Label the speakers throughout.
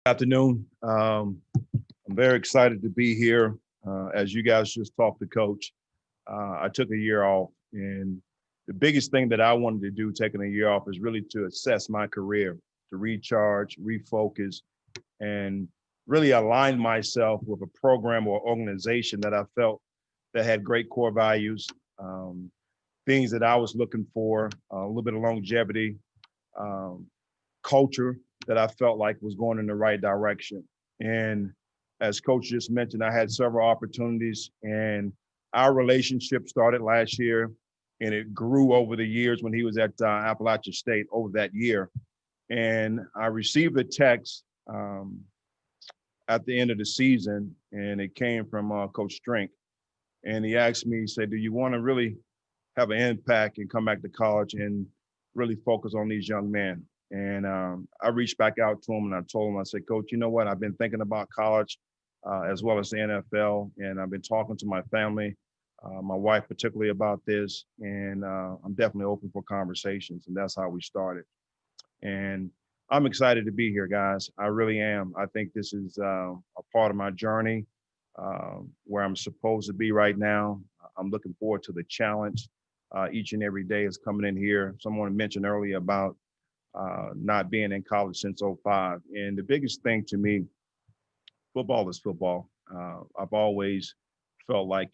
Speaker 1: Afternoon. I'm very excited to be here. As you guys just talked to Coach, I took a year off, and the biggest thing that I wanted to do taking a year off is really to assess my career, to recharge, refocus, and really align myself with a program or organization that I felt that had great core values, things that I was looking for, a little bit of longevity, um, culture that I felt like was going in the right direction. And as Coach just mentioned, I had several opportunities, and our relationship started last year, and it grew over the years when he was at Appalachia State over that year. And I received a text at the end of the season, and it came from Coach Strink. And he asked me, he said, do you want to really have an impact and come back to college and really focus on these young men? And I reached back out to him and I told him, I said, Coach, you know what? I've been thinking about college as well as the NFL, and I've been talking to my family, my wife particularly, about this, and I'm definitely open for conversations. And that's how we started. And I'm excited to be here, guys. I really am. I think this is a part of my journey where I'm supposed to be right now. I'm looking forward to the challenge each and every day is coming in here. Someone mentioned earlier about not being in college since '05. And the biggest thing to me, football is football. I've always felt like,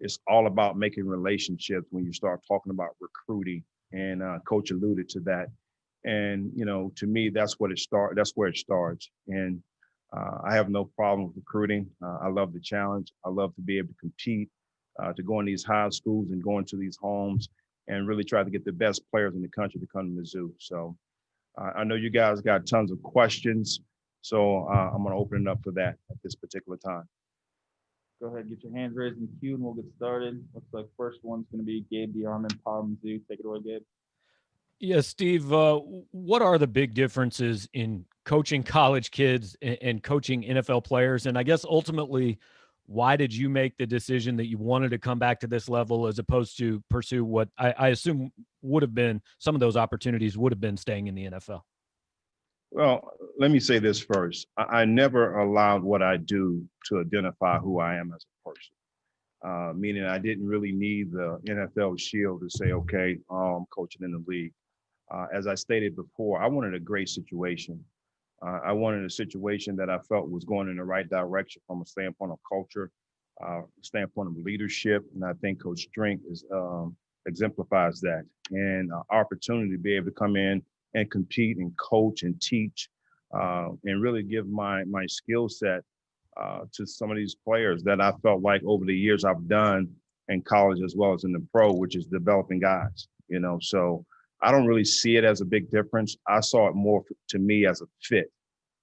Speaker 1: it's all about making relationships when you start talking about recruiting. And Coach alluded to that. And, to me, that's where it starts. And I have no problem with recruiting. I love the challenge. I love to be able to compete, to go in these high schools and go into these homes and really try to get the best players in the country to come to Mizzou. So I know you guys got tons of questions, so I'm going to open it up for that at this particular time.
Speaker 2: Go ahead, get your hands raised in the queue, and we'll get started. Looks like first one's going to be Gabe DeArmond, Power Mizzou. Take it away, Gabe.
Speaker 3: Yeah, Steve, what are the big differences in coaching college kids and coaching NFL players? And I guess ultimately, why did you make the decision that you wanted to come back to this level as opposed to pursue what I assume would have been some of those opportunities would have been staying in the NFL?
Speaker 1: Well, let me say this first. I never allowed what I do to identify who I am as a person, meaning I didn't really need the NFL shield to say, okay, coaching in the league. As I stated before, I wanted a great situation. I wanted a situation that I felt was going in the right direction from a standpoint of culture, standpoint of leadership, and I think Coach Drink exemplifies that. And opportunity to be able to come in and compete and coach and teach, and really give my skill set to some of these players that I felt like over the years I've done in college as well as in the pro, which is developing guys. So I don't really see it as a big difference. I saw it more to me as a fit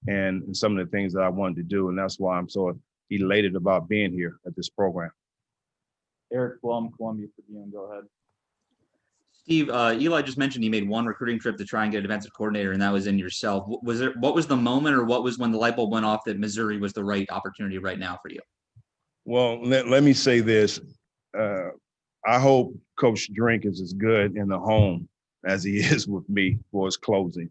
Speaker 1: and some of the things that I wanted to do. And that's why I'm so elated about being here at this program.
Speaker 2: Eric Blum, Columbia Tribune. Go ahead.
Speaker 4: Steve, Eli just mentioned he made one recruiting trip to try and get a defensive coordinator, and that was in yourself. What was the moment, or what was when the light bulb went off that Missouri was the right opportunity right now for you?
Speaker 1: Well, let me say this. I hope Coach Drink is as good in the home as he is with me for his closing,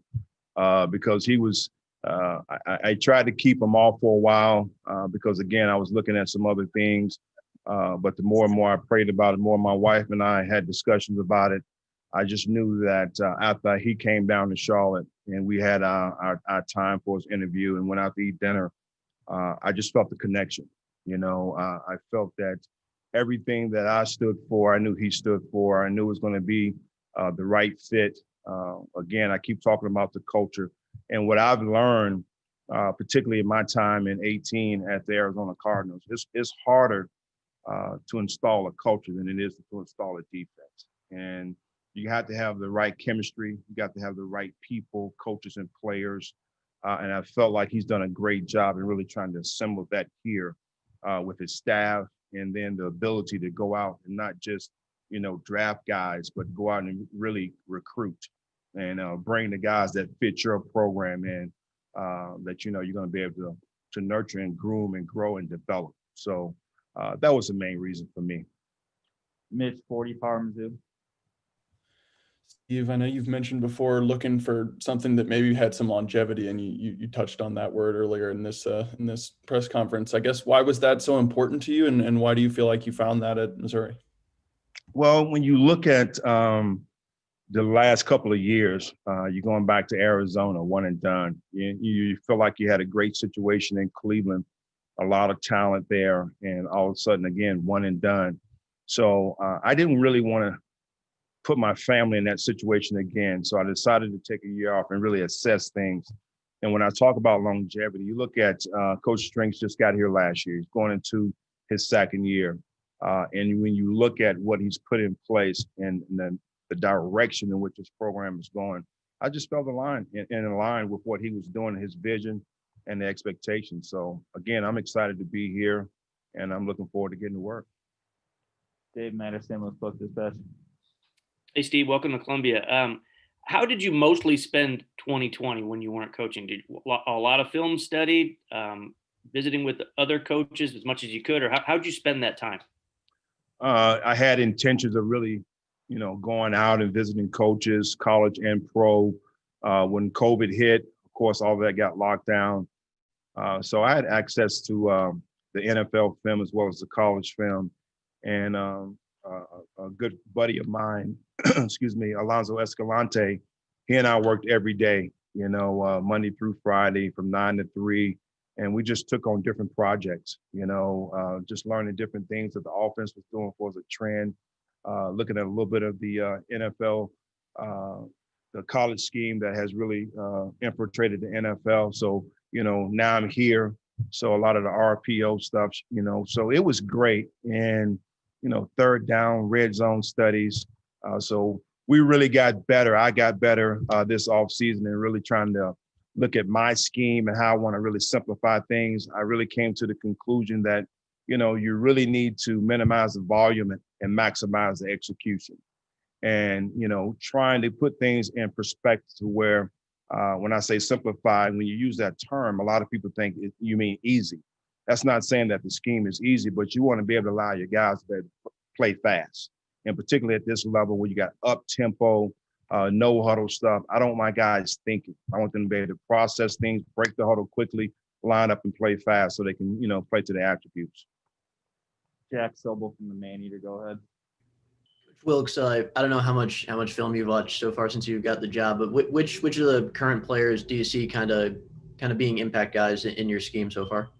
Speaker 1: because he was I tried to keep him off for a while because, again, I was looking at some other things. But the more and more I prayed about it, more my wife and I had discussions about it. I just knew that after he came down to Charlotte and we had our time for his interview and went out to eat dinner, I just felt the connection. I felt that everything that I stood for, I knew he stood for. I knew it was going to be the right fit. Again, I keep talking about the culture. And what I've learned, particularly in my time in 2018 at the Arizona Cardinals, it's harder to install a culture than it is to install a defense. And you have to have the right chemistry. You got to have the right people, coaches and players. And I felt like he's done a great job in really trying to assemble that here with his staff, and then the ability to go out and not just, draft guys, but go out and really recruit and bring the guys that fit your program in, that, you're going to be able to nurture and groom and grow and develop. So that was the main reason for me.
Speaker 2: Mitch, 40, Power Mizzou.
Speaker 5: Steve, I know you've mentioned before looking for something that maybe had some longevity, and you touched on that word earlier in this press conference. I guess, why was that so important to you, and why do you feel like you found that at Missouri?
Speaker 1: Well, when you look at the last couple of years, you're going back to Arizona, one and done. You feel like you had a great situation in Cleveland, a lot of talent there, and all of a sudden, again, one and done. So I didn't really want to put my family in that situation again. So I decided to take a year off and really assess things. And when I talk about longevity, you look at Coach Strings just got here last year. He's going into his second year. And when you look at what he's put in place and the direction in which this program is going, I just felt in line with what he was doing, his vision and the expectations. So again, I'm excited to be here and I'm looking forward to getting to work.
Speaker 2: Dave Madison, let's book this best.
Speaker 6: Hey, Steve, welcome to Columbia. How did you mostly spend 2020 when you weren't coaching? Did a lot of film studied, visiting with other coaches as much as you could, or how'd you spend that time?
Speaker 1: I had intentions of really, going out and visiting coaches, college and pro. When COVID hit, of course, all of that got locked down. So I had access to the NFL film as well as the college film. And a good buddy of mine, excuse me, Alonzo Escalante, he and I worked every day, Monday through Friday from 9 to 3. And we just took on different projects, just learning different things that the offense was doing for us, a trend, looking at a little bit of the NFL, the college scheme that has really infiltrated the NFL. So, now I'm here. So a lot of the RPO stuff, so it was great. And, third down, red zone studies. So we really got better. I got better this offseason and really trying to look at my scheme and how I want to really simplify things. I really came to the conclusion that, you really need to minimize the volume and maximize the execution. And, trying to put things in perspective to where when I say simplify, when you use that term, a lot of people think you mean easy. That's not saying that the scheme is easy, but you want to be able to allow your guys to play fast. And particularly at this level where you got up tempo, no huddle stuff. I don't want my guys thinking. I want them to be able to process things, break the huddle quickly, line up and play fast so they can, play to their attributes.
Speaker 2: Jack Sobel from the Maneater, go ahead.
Speaker 7: Wilks, I don't know how much film you've watched so far since you got the job, but which of the current players do you see kind of being impact guys in your scheme so far?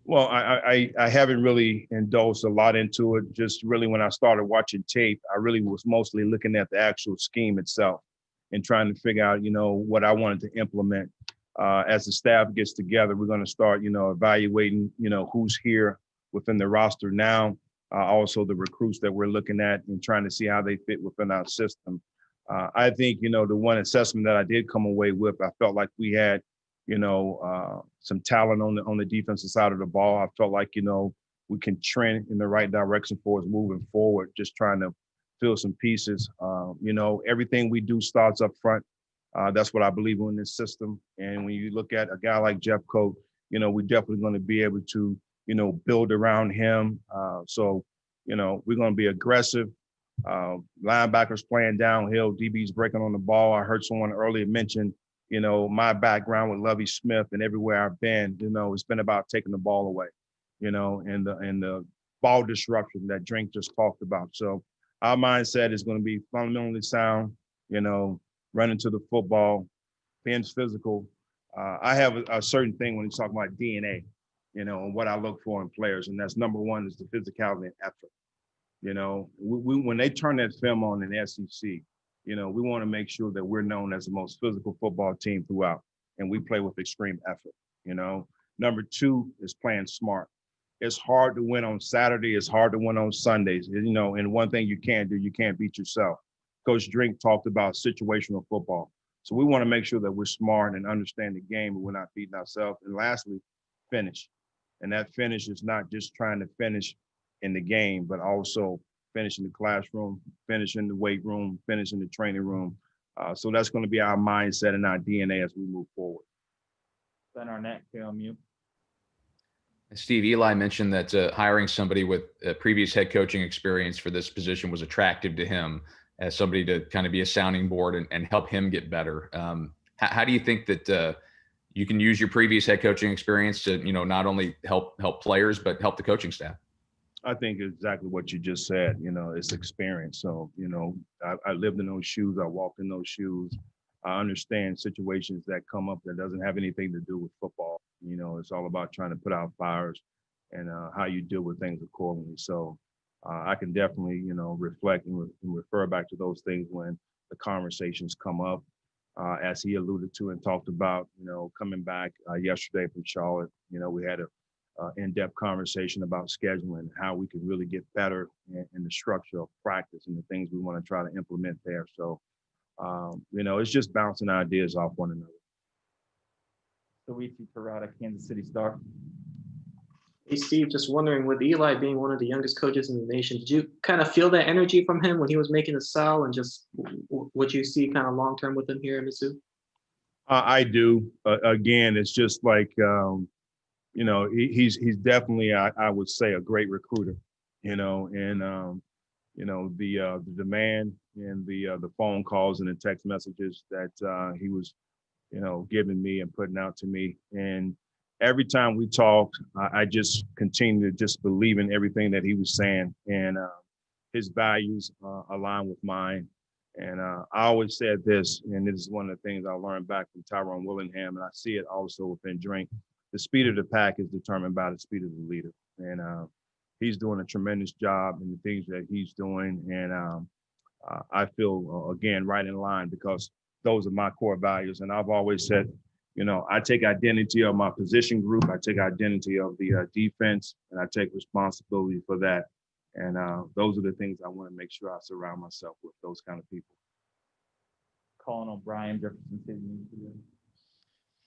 Speaker 1: Well, I haven't really indulged a lot into it. Just really when I started watching tape, I really was mostly looking at the actual scheme itself and trying to figure out, what I wanted to implement. As the staff gets together, we're going to start, evaluating, who's here within the roster now. Also the recruits that we're looking at and trying to see how they fit within our system. I think, the one assessment that I did come away with, I felt like we had, some talent on the defensive side of the ball. I felt like, we can trend in the right direction for us moving forward, just trying to fill some pieces. Everything we do starts up front. That's what I believe in this system. And when you look at a guy like Jeff Coat, we're definitely going to be able to, build around him. So, we're going to be aggressive. Linebackers playing downhill, DBs breaking on the ball. I heard someone earlier mention, my background with Lovie Smith and everywhere I've been, it's been about taking the ball away, and the ball disruption that Drink just talked about. So our mindset is going to be fundamentally sound, running to the football, being physical. I have a certain thing when you talk about DNA, and what I look for in players, and that's number one is the physicality and effort. When they turn that film on in the SEC, we want to make sure that we're known as the most physical football team throughout, and we play with extreme effort. Number two is playing smart. It's hard to win on Saturday. It's hard to win on Sundays. And one thing you can't do, you can't beat yourself. Coach Drink talked about situational football. So we want to make sure that we're smart and understand the game, but we're not beating ourselves. And lastly, finish. And that finish is not just trying to finish in the game, but also finish in the classroom, finish in the weight room, finish in the training room. So that's going to be our mindset and our DNA as we move forward.
Speaker 2: Ben Arnett, film you.
Speaker 8: Steve, Eli mentioned that hiring somebody with previous head coaching experience for this position was attractive to him. as somebody to kind of be a sounding board and help him get better. How do you think that you can use your previous head coaching experience to, not only help players, but help the coaching staff?
Speaker 1: I think exactly what you just said. It's experience. So, I lived in those shoes. I walked in those shoes. I understand situations that come up that doesn't have anything to do with football. It's all about trying to put out fires and how you deal with things accordingly. So I can definitely, reflect and refer back to those things when the conversations come up. As he alluded to and talked about, coming back yesterday from Charlotte, we had a in-depth conversation about scheduling, how we can really get better in the structure of practice and the things we want to try to implement there. So, it's just bouncing ideas off one another.
Speaker 2: Luigi Parada, Kansas City Star.
Speaker 9: Hey, Steve, just wondering, with Eli being one of the youngest coaches in the nation, did you kind of feel that energy from him when he was making the sal, and just what you see kind of long-term with him here in Mizzou?
Speaker 1: I do. Again, it's just like, he's definitely, I would say, a great recruiter, and, the demand and the phone calls and the text messages that he was, giving me and putting out to me. And every time we talked, I just continued to just believe in everything that he was saying, and his values align with mine. And I always said this, and this is one of the things I learned back from Tyrone Willingham, and I see it also within Drink. The speed of the pack is determined by the speed of the leader. And he's doing a tremendous job in the things that he's doing. And I feel, again, right in line, because those are my core values. And I've always said, I take identity of my position group. I take identity of the defense, and I take responsibility for that. And those are the things I want to make sure I surround myself with, those kind of people.
Speaker 2: Colin O'Brien, Jefferson City.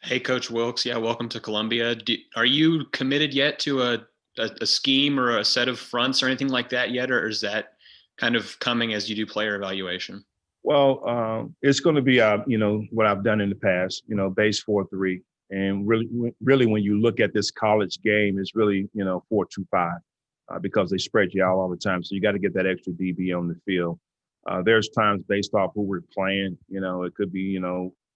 Speaker 10: Hey, Coach Wilks. Yeah, welcome to Columbia. Are you committed yet to a scheme or a set of fronts or anything like that yet, or is that kind of coming as you do player evaluation?
Speaker 1: Well, it's going to be, what I've done in the past, base 4-3. And really, when you look at this college game, it's really, 4-2-5 because they spread you out all the time. So you got to get that extra DB on the field. There's times based off who we're playing, it could be,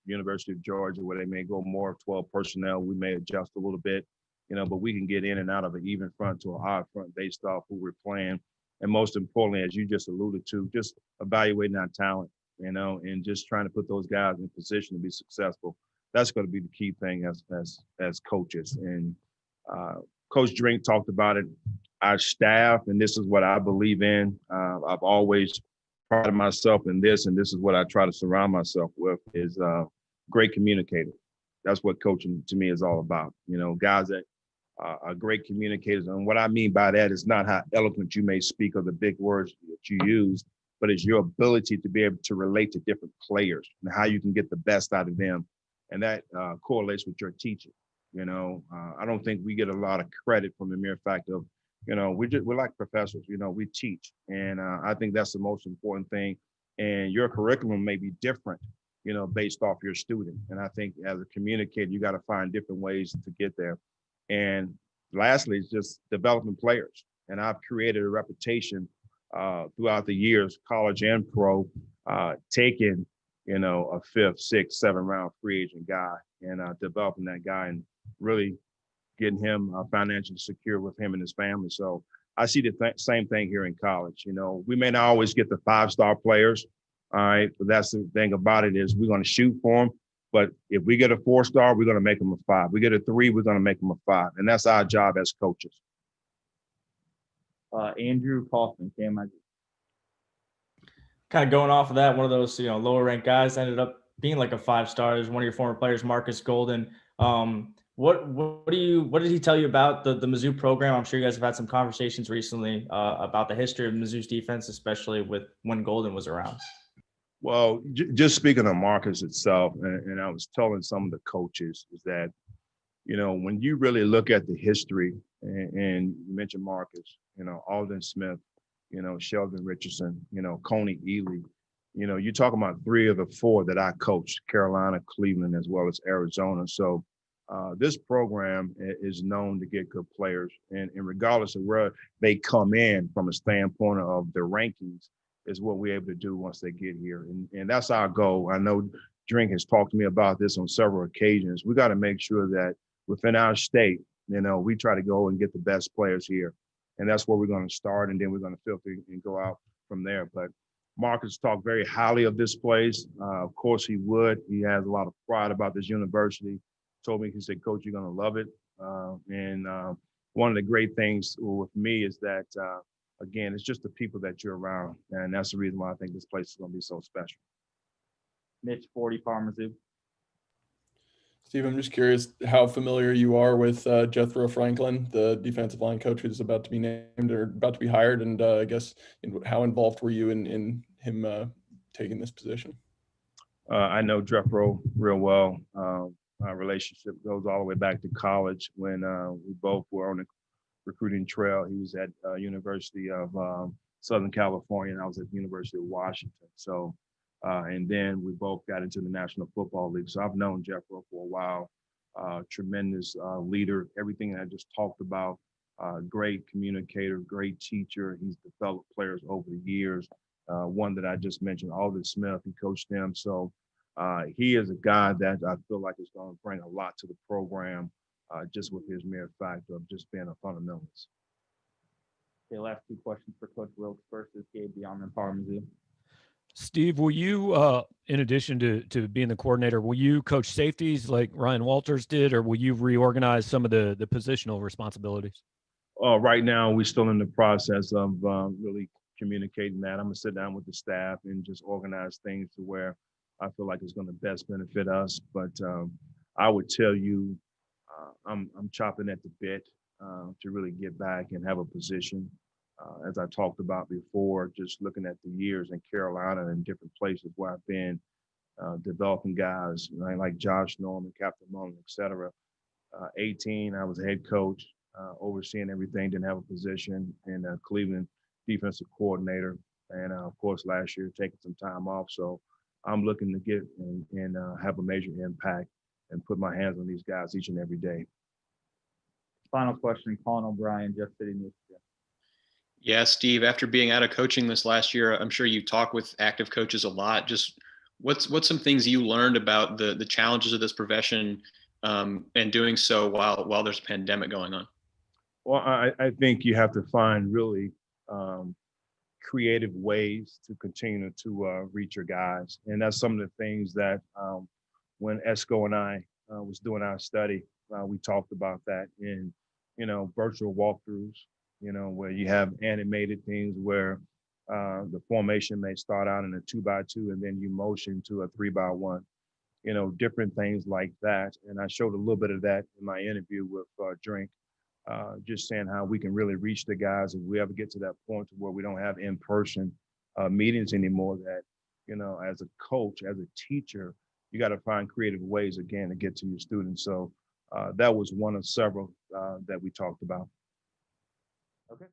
Speaker 1: University of Georgia, where they may go more of 12 personnel. We may adjust a little bit, but we can get in and out of an even front to a hard front based off who we're playing. And most importantly, as you just alluded to, just evaluating our talent, and just trying to put those guys in position to be successful. That's going to be the key thing as coaches. And Coach Drink talked about it. Our staff, and this is what I believe in. I've always prided myself in this, and this is what I try to surround myself with, is great communicators. That's what coaching to me is all about. Guys that are great communicators. And what I mean by that is not how eloquent you may speak or the big words that you use, but it's your ability to be able to relate to different players and how you can get the best out of them. And that correlates with your teaching. I don't think we get a lot of credit from the mere fact of, we're like professors, we teach. And I think that's the most important thing. And your curriculum may be different, based off your student. And I think as a communicator, you got to find different ways to get there. And lastly, it's just developing players. And I've created a reputation throughout the years, college and pro, taking, a 5th, 6th, 7th round free agent guy and developing that guy and really getting him financially secure with him and his family. So I see the same thing here in college. We may not always get the 5-star players. All right. But that's the thing about it, is we're going to shoot for them. But if we get a 4-star, we're going to make them a 5. We get a 3, we're going to make them a 5. And that's our job as coaches.
Speaker 2: Andrew Kaufman, KMIG.
Speaker 11: Kind of going off of that, one of those, lower ranked guys ended up being like a 5-star. There's one of your former players, Marcus Golden. What did he tell you about the Mizzou program? I'm sure you guys have had some conversations recently about the history of Mizzou's defense, especially with when Golden was around.
Speaker 1: Well, just speaking of Marcus itself, and I was telling some of the coaches, is that, when you really look at the history, and you mentioned Marcus, Alden Smith, Sheldon Richardson, Coney Ely, you're talking about 3 of the 4 that I coached, Carolina, Cleveland, as well as Arizona. So this program is known to get good players. And regardless of where they come in from a standpoint of their rankings, is what we're able to do once they get here. And that's our goal. I know Drink has talked to me about this on several occasions. We got to make sure that within our state, we try to go and get the best players here. And that's where we're going to start. And then we're going to filter and go out from there. But Marcus talked very highly of this place. Of course he would. He has a lot of pride about this university. Told me, he said, Coach, you're going to love it. One of the great things with me is that, again, it's just the people that you're around. And that's the reason why I think this place is going to be so special.
Speaker 2: Mitch 40 Parmesan.
Speaker 5: Steve, I'm just curious how familiar you are with Jethro Franklin, the defensive line coach who's about to be named or about to be hired, and I guess how involved were you in him taking this position?
Speaker 1: I know Jethro real well. Our relationship goes all the way back to college when we both were on the recruiting trail. He was at University of Southern California, and I was at the University of Washington. So. And then we both got into the National Football League. So I've known Jethro for a while. Tremendous leader, everything that I just talked about. Great communicator, great teacher. He's developed players over the years. One that I just mentioned, Alden Smith, he coached him. So he is a guy that I feel like is going to bring a lot to the program just with his mere fact of just being a fundamentalist.
Speaker 2: Okay, last two questions for Coach Wilks versus Gabe Beyond Parmesan.
Speaker 3: Steve, will you, in addition to being the coordinator, will you coach safeties like Ryan Walters did, or will you reorganize some of the positional responsibilities?
Speaker 1: Right now, we're still in the process of really communicating that. I'm going to sit down with the staff and just organize things to where I feel like it's going to best benefit us. But I would tell you, I'm chopping at the bit to really get back and have a position. As I talked about before, just looking at the years in Carolina and different places where I've been developing guys like Josh Norman, Captain Mullen, et cetera. 18, I was a head coach, overseeing everything, didn't have a position, in Cleveland defensive coordinator. And of course, last year, taking some time off. So I'm looking to get and have a major impact and put my hands on these guys each and every day.
Speaker 2: Final question, Colin O'Brien, Jeff City, Michigan.
Speaker 10: Yeah, Steve, after being out of coaching this last year, I'm sure you talk with active coaches a lot. Just what's some things you learned about the challenges of this profession and doing so while there's a pandemic going on?
Speaker 1: Well, I think you have to find really creative ways to continue to reach your guys. And that's some of the things that when Esco and I was doing our study, we talked about that in, virtual walkthroughs, where you have animated things where the formation may start out in a 2x2 and then you motion to a 3x1, different things like that. And I showed a little bit of that in my interview with Drink, just saying how we can really reach the guys if we ever get to that point where we don't have in-person meetings anymore, that, as a coach, as a teacher, you got to find creative ways, again, to get to your students. So that was one of several that we talked about.
Speaker 2: Okay.